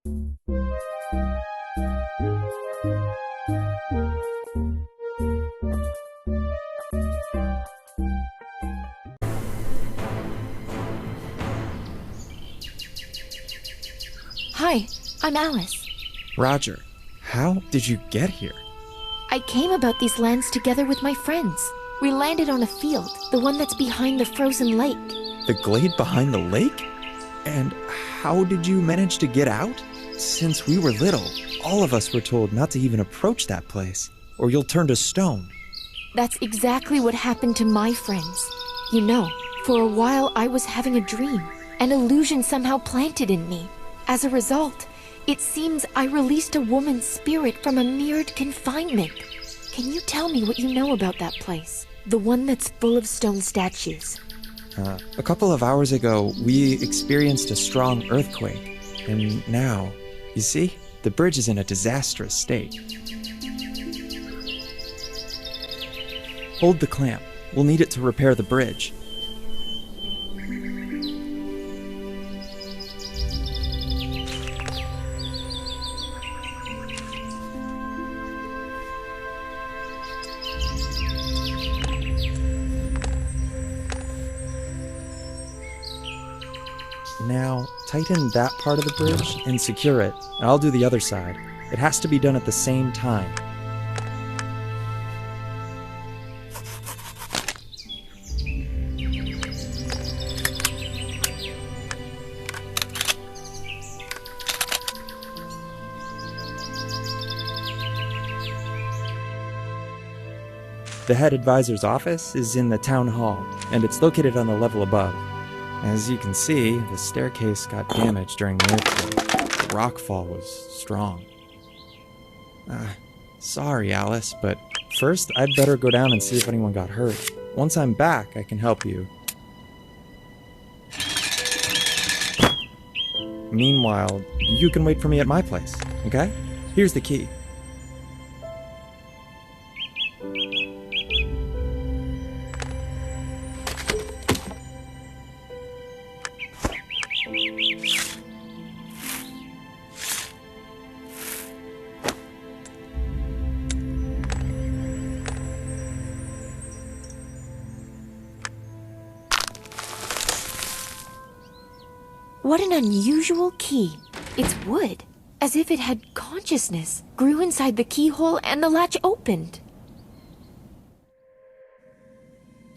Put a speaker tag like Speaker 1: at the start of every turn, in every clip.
Speaker 1: Hi, I'm Alice.
Speaker 2: Roger, how did you get here?
Speaker 1: I came about these lands together with my friends. We landed on a field, the one that's behind the frozen lake.
Speaker 2: The glade behind the lake? And how did you manage to get out? Since we were little, all of us were told not to even approach that place, or you'll turn to stone.
Speaker 1: That's exactly what happened to my friends. You know, for a while I was having a dream, an illusion somehow planted in me. As a result, it seems I released a woman's spirit from a mirrored confinement. Can you tell me what you know about that place? The one that's full of stone statues.
Speaker 2: A couple of hours ago, we experienced a strong earthquake. And now, you see, the bridge is in a disastrous state. Hold the clamp. We'll need it to repair the bridge. Now, tighten that part of the bridge and secure it, and I'll do the other side. It has to be done at the same time. The head advisor's office is in the town hall, and it's located on the level above. As you can see, the staircase got damaged during the earthquake. The rockfall was strong. Sorry, Alice, but first I'd better go down and see if anyone got hurt. Once I'm back, I can help you. Meanwhile, you can wait for me at my place, okay? Here's the key.
Speaker 1: What an unusual key. It's wood, as if it had consciousness, grew inside the keyhole and the latch opened.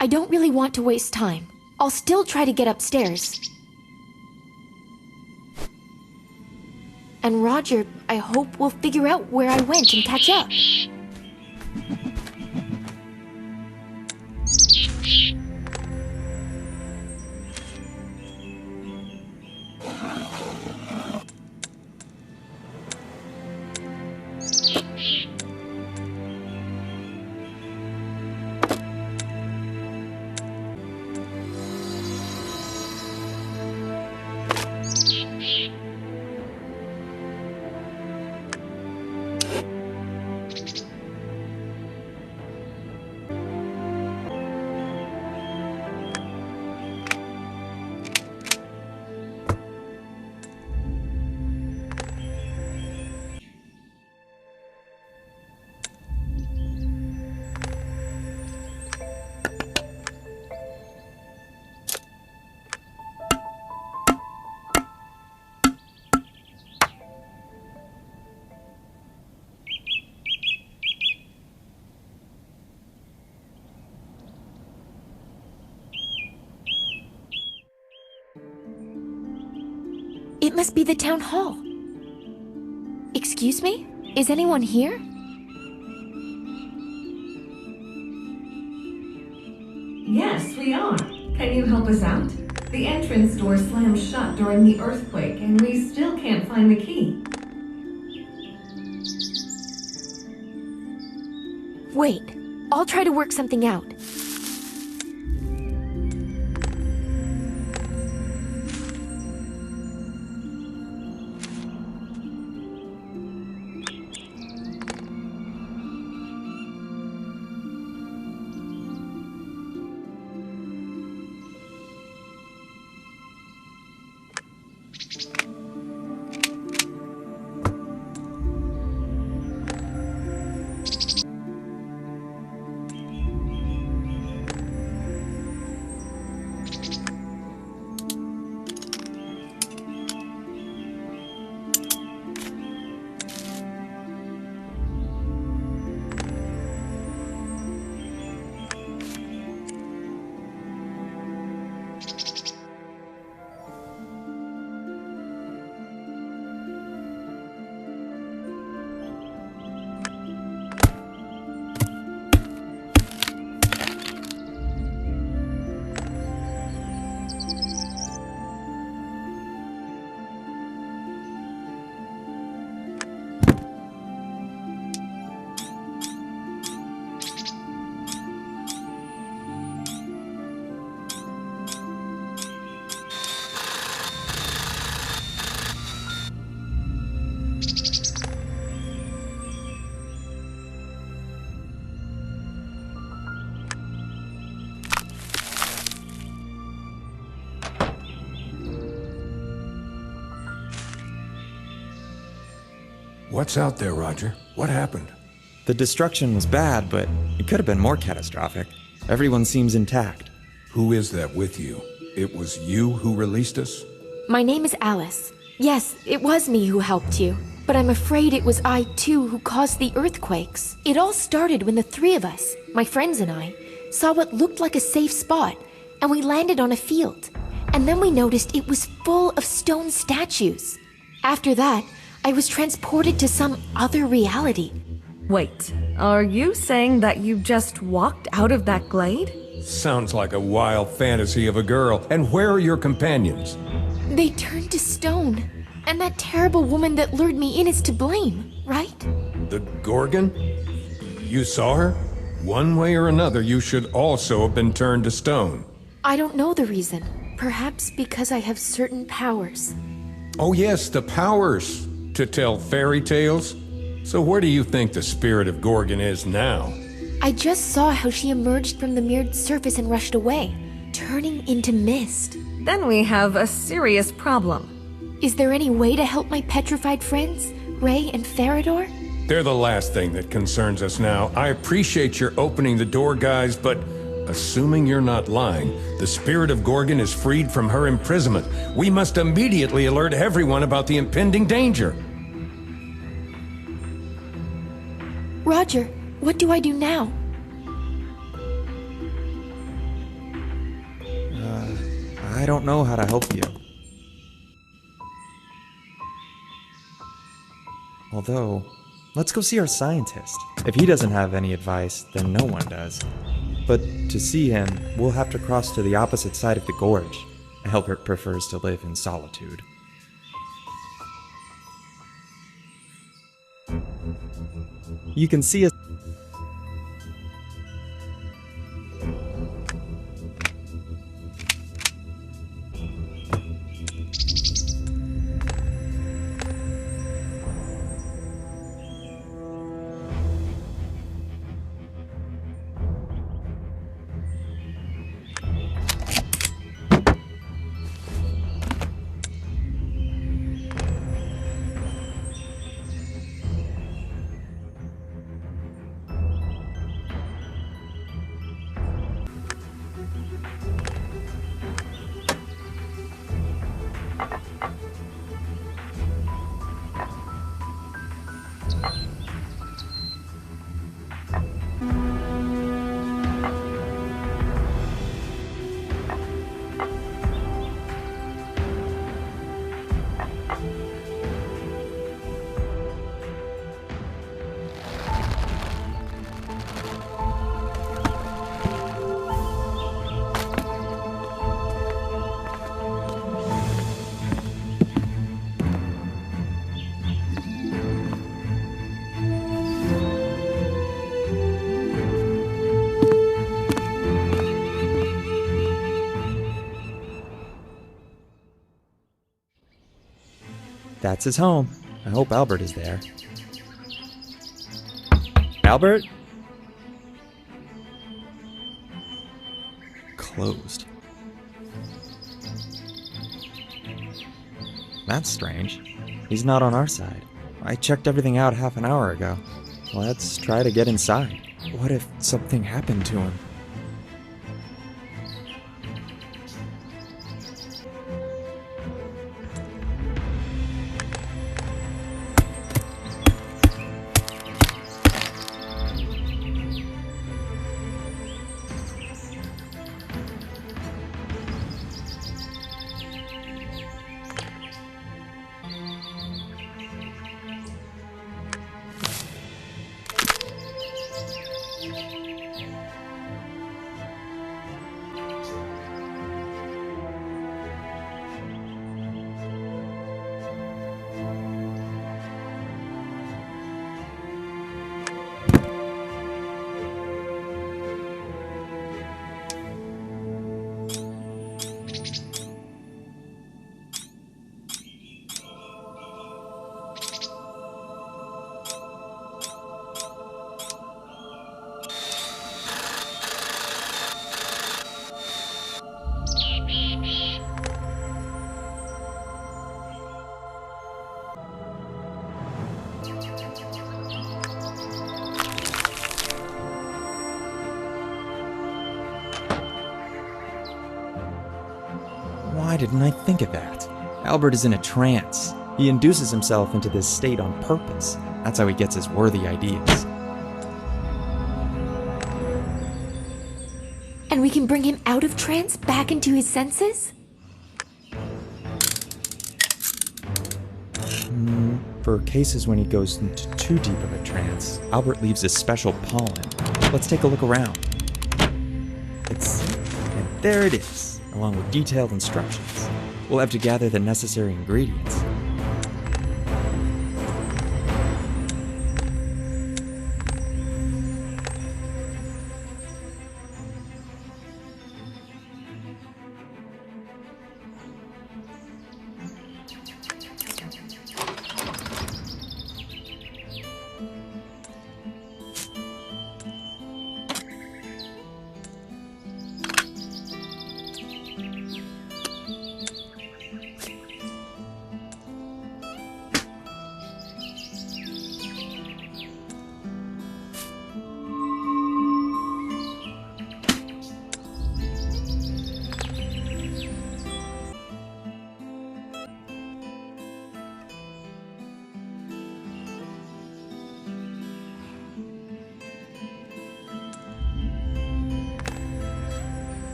Speaker 1: I don't really want to waste time. I'll still try to get upstairs. And Roger, I hope we'll figure out where I went and catch up. It must be the town hall. Excuse me? Is anyone here?
Speaker 3: Yes, we are. Can you help us out? The entrance door slammed shut during the earthquake, and we still can't find the key.
Speaker 1: Wait, I'll try to work something out.
Speaker 4: What's out there, Roger? What happened?
Speaker 2: The destruction was bad, but it could have been more catastrophic. Everyone seems intact.
Speaker 4: Who is that with you? It was you who released us?
Speaker 1: My name is Alice. Yes, it was me who helped you. But I'm afraid it was I, too, who caused the earthquakes. It all started when the three of us, my friends and I, saw what looked like a safe spot, and we landed on a field. And then we noticed it was full of stone statues. After that, I was transported to some other reality.
Speaker 3: Wait, are you saying that you just walked out of that glade?
Speaker 4: Sounds like a wild fantasy of a girl. And where are your companions?
Speaker 1: They turned to stone. And that terrible woman that lured me in is to blame, right?
Speaker 4: The Gorgon? You saw her? One way or another, you should also have been turned to stone.
Speaker 1: I don't know the reason. Perhaps because I have certain powers.
Speaker 4: Oh yes, the powers to tell fairy tales. So where do you think the spirit of Gorgon is now?
Speaker 1: I just saw how she emerged from the mirrored surface and rushed away, turning into mist.
Speaker 3: Then we have a serious problem.
Speaker 1: Is there any way to help my petrified friends, Ray and Farador?
Speaker 4: They're the last thing that concerns us now. I appreciate your opening the door, guys, but assuming you're not lying, the spirit of Gorgon is freed from her imprisonment. We must immediately alert everyone about the impending danger.
Speaker 1: Roger, what do I do now?
Speaker 2: I don't know how to help you. Although, let's go see our scientist. If he doesn't have any advice, then no one does. But to see him, we'll have to cross to the opposite side of the gorge. Albert prefers to live in solitude. You can see us. That's his home. I hope Albert is there. Albert? Closed. That's strange. He's not on our side. I checked everything out half an hour ago. Let's try to get inside. What if something happened to him? didn't I think of that? Albert is in a trance. He induces himself into this state on purpose. That's how he gets his worthy ideas.
Speaker 1: And we can bring him out of trance back into his senses?
Speaker 2: For cases when he goes into too deep of a trance, Albert leaves a special pollen. Let's take a look around. And there it is, along with detailed instructions. We'll have to gather the necessary ingredients.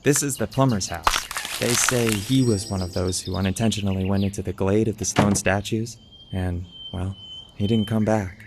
Speaker 2: This is the plumber's house. They say he was one of those who unintentionally went into the glade of the stone statues, and, well, he didn't come back.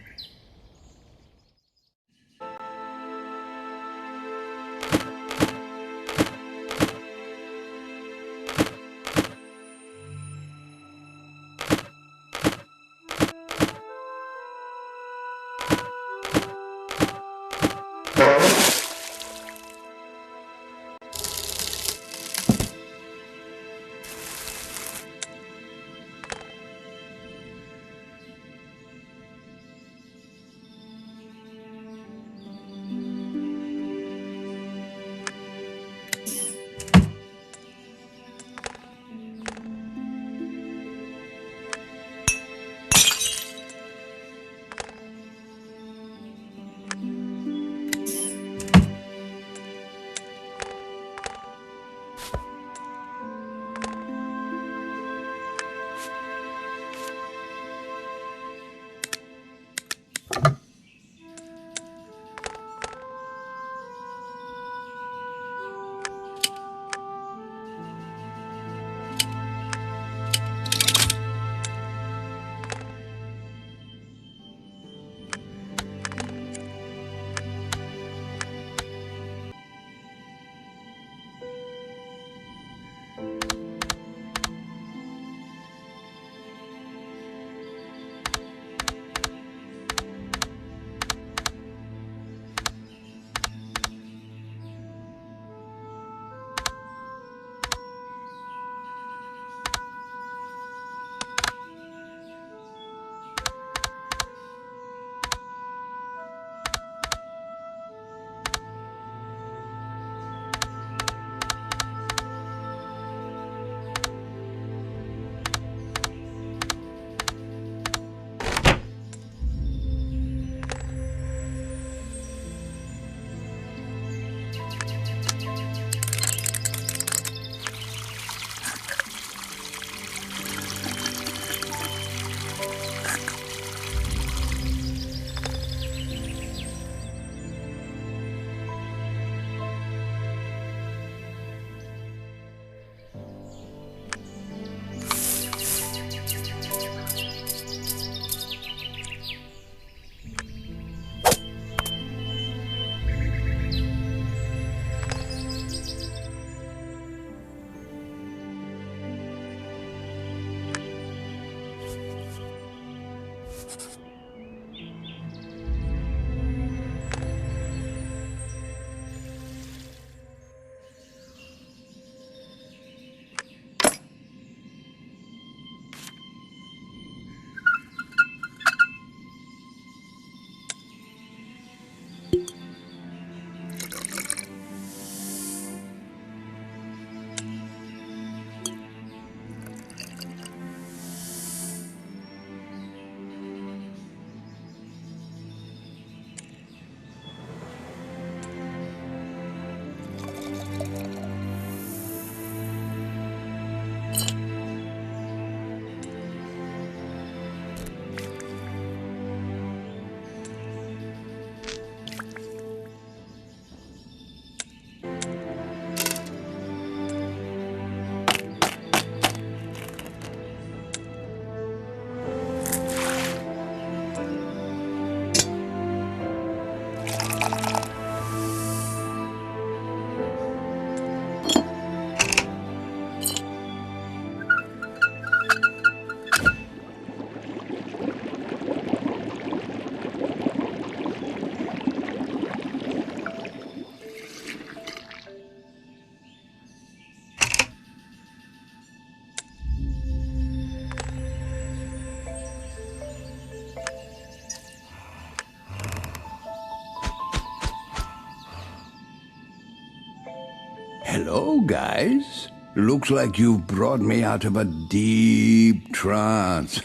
Speaker 5: Hello, guys. Looks like you've brought me out of a deep trance.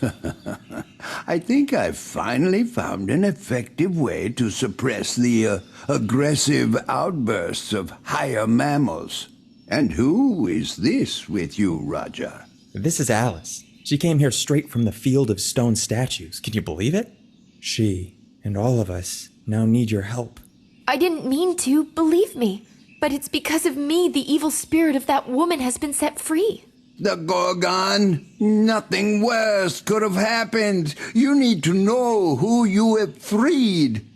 Speaker 5: I think I've finally found an effective way to suppress the aggressive outbursts of higher mammals. And who is this with you, Raja?
Speaker 2: This is Alice. She came here straight from the field of stone statues. Can you believe it? She and all of us now need your help.
Speaker 1: I didn't mean to, believe me. But it's because of me the evil spirit of that woman has been set free.
Speaker 5: The Gorgon? Nothing worse could have happened. You need to know who you have freed.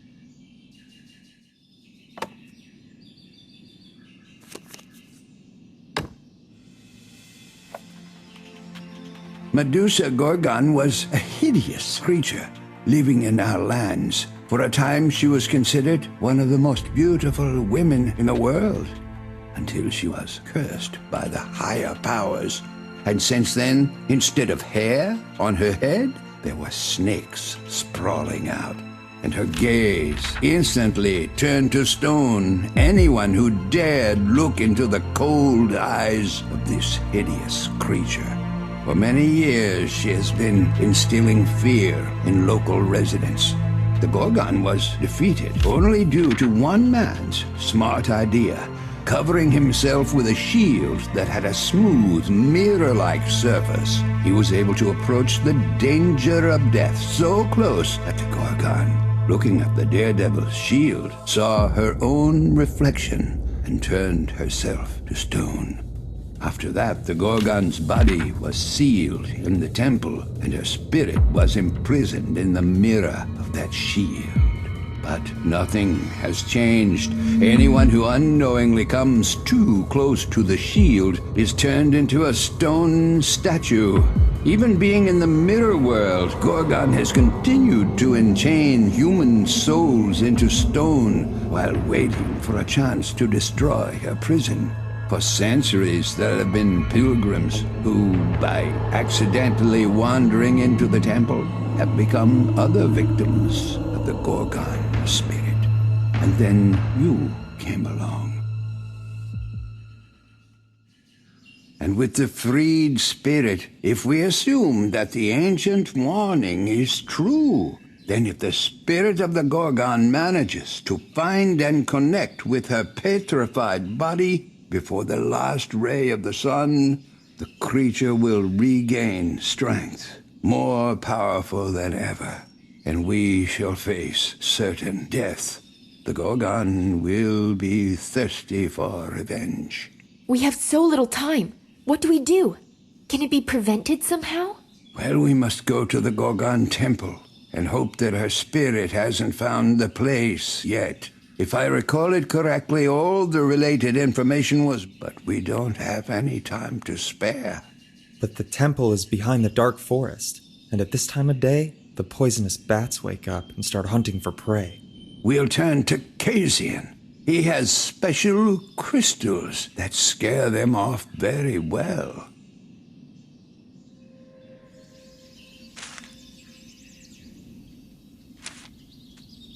Speaker 5: Medusa Gorgon was a hideous creature living in our lands. For a time, she was considered one of the most beautiful women in the world, until she was cursed by the higher powers. And since then, instead of hair on her head, there were snakes sprawling out, and her gaze instantly turned to stone anyone who dared look into the cold eyes of this hideous creature. For many years, she has been instilling fear in local residents. The Gorgon was defeated only due to one man's smart idea, covering himself with a shield that had a smooth, mirror-like surface. He was able to approach the danger of death so close that the Gorgon, looking at the daredevil's shield, saw her own reflection and turned herself to stone. After that, the Gorgon's body was sealed in the temple, and her spirit was imprisoned in the mirror of that shield. But nothing has changed. Anyone who unknowingly comes too close to the shield is turned into a stone statue. Even being in the mirror world, Gorgon has continued to enchain human souls into stone while waiting for a chance to destroy her prison. For centuries, there have been pilgrims who, by accidentally wandering into the temple, have become other victims of the Gorgon spirit. And then you came along. And with the freed spirit, if we assume that the ancient warning is true, then if the spirit of the Gorgon manages to find and connect with her petrified body, before the last ray of the sun, the creature will regain strength, more powerful than ever, and we shall face certain death. The Gorgon will be thirsty for revenge.
Speaker 1: We have so little time. What do we do? Can it be prevented somehow?
Speaker 5: Well, we must go to the Gorgon temple and hope that her spirit hasn't found the place yet. If I recall it correctly, all the related information was, but we don't have any time to spare.
Speaker 2: But the temple is behind the dark forest, and at this time of day, the poisonous bats wake up and start hunting for prey.
Speaker 5: We'll turn to Kazian. He has special crystals that scare them off very well.